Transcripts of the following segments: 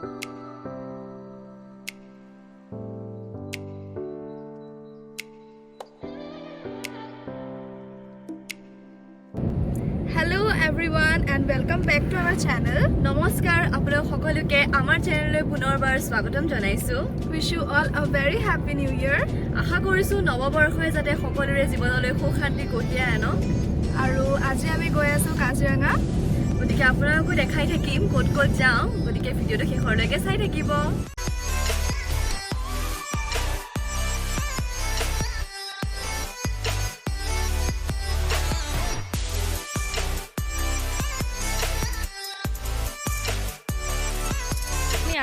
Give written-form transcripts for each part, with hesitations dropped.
Hello everyone and welcome back to our channel. Namaskar, আপোনালোক সকলোকে আমাৰ চেনেললৈ পুনৰবাৰ স্বাগতম জনাইছো. Wish you all a very happy new year. আশা কৰিছো নৱবৰ্ষই যাতে সকলোৰে জীৱনলৈ সুখ শান্তি কঢ়িয়াই আনক। আৰু আজি আমি গৈ আছো কাজিৰঙা। গতিকে আপোনালোকক দেখাই থাকিম ক'ত ক'ত যাওঁ। গতিকে ভিডিঅ'টো শেষলৈকে চাই থাকিব।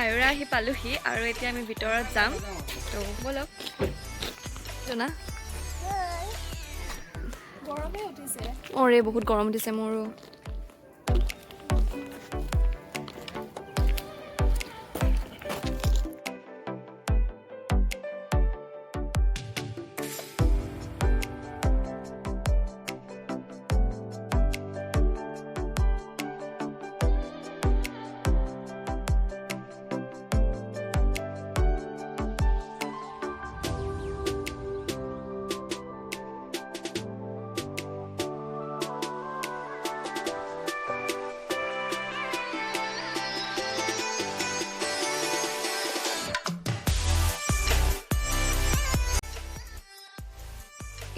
IORA আহি পালোহি আৰু এতিয়া আমি ভিতৰত যাম তো বলক জনা গৰমে উঠিছে ওৰে বহুত গৰম উঠিছে মোৰো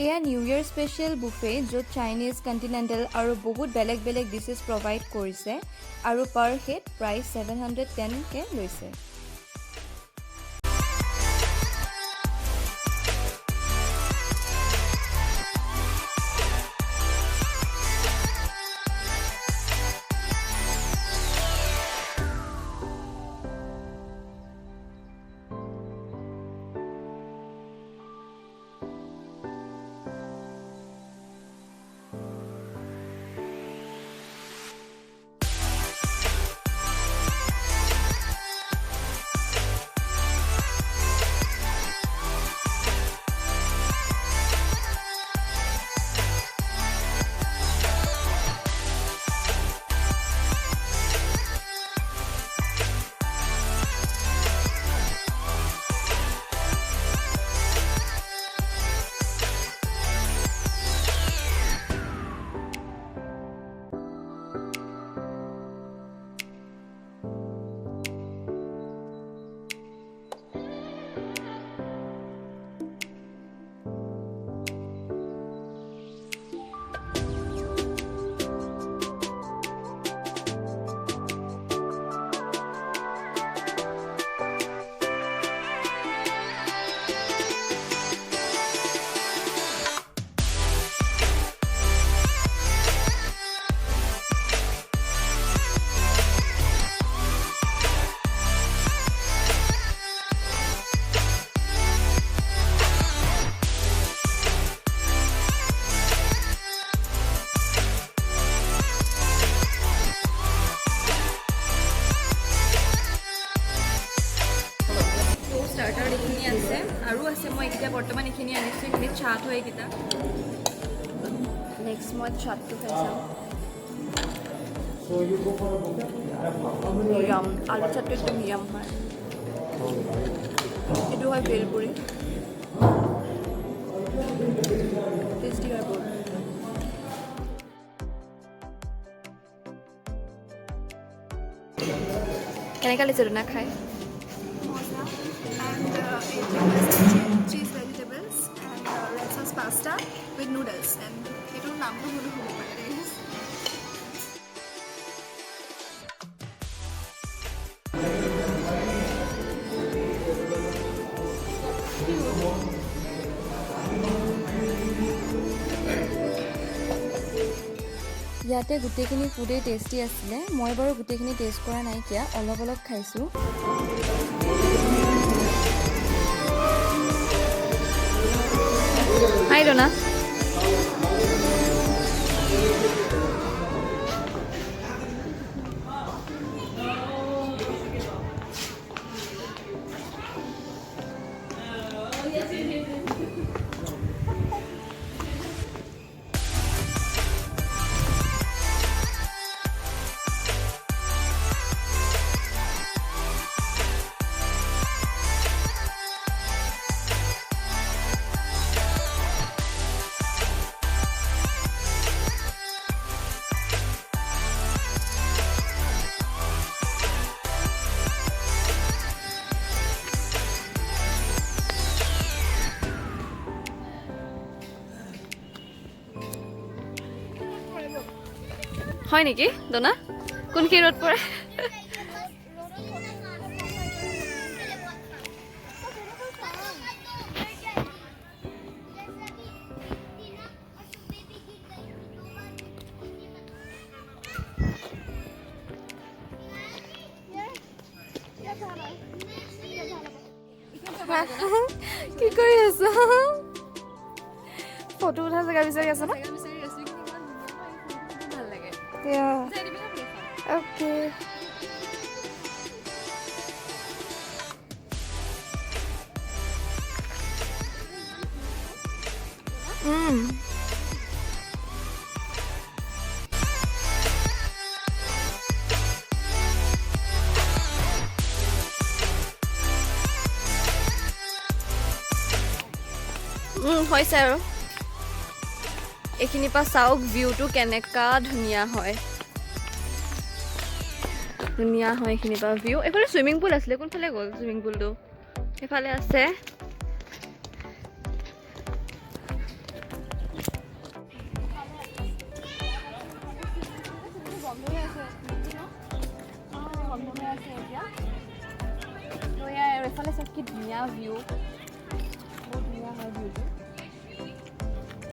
এয়া নিউ ইয়াৰ স্পেচিয়েল বুফে য'ত চাইনিজ কণ্টিনেণ্টেল আৰু বহুত বেলেগ বেলেগ ডিছেছ প্ৰভাইড কৰিছে আৰু পাৰ হেড প্ৰাইচ 710কে লৈছে starter এখিনি আছে আৰু আছে মই এতিয়া বৰ্তমান এখিনি আনিছো এখিনি চাট হয় কিটা নেক্সট মই চাটটো খাইছো ইয়াম আলু চাটটো একদম ইয়াম হয় এইটো হয় বেলপুৰি টেস্টি হয় বহুত কেনেকা লাগিছে না খাই cheese vegetables and red sauce pasta with noodles and etor naam to bolu hobo pare ইয়াতে গুটেখিনি ফুডে টেস্টি আছিলে মই বাৰু গুটেখিনি টেষ্ট কৰা নাই কিয়া অলপ অলপ খাইছো I don't know. হয় নেকি দনা কোনখিনি ৰ'দ পৰে কি কৰি আছ ফটো উঠা জেগা বিচাৰি আছ ন অ'কে হৈছে আৰু এইখিনিৰ পৰা চাওক ভিউটো কেনেকুৱা ধুনীয়া হয় এইখিনিৰ পৰা ভিউ এইফালে চুইমিং পুল আছিলে কোনফালে গ'ল চুইমিং পুলটো সেইফালে আছে এইফালে চাওক কি ধুনীয়া ভিউ বহুত ধুনীয়া হয় ভিউটো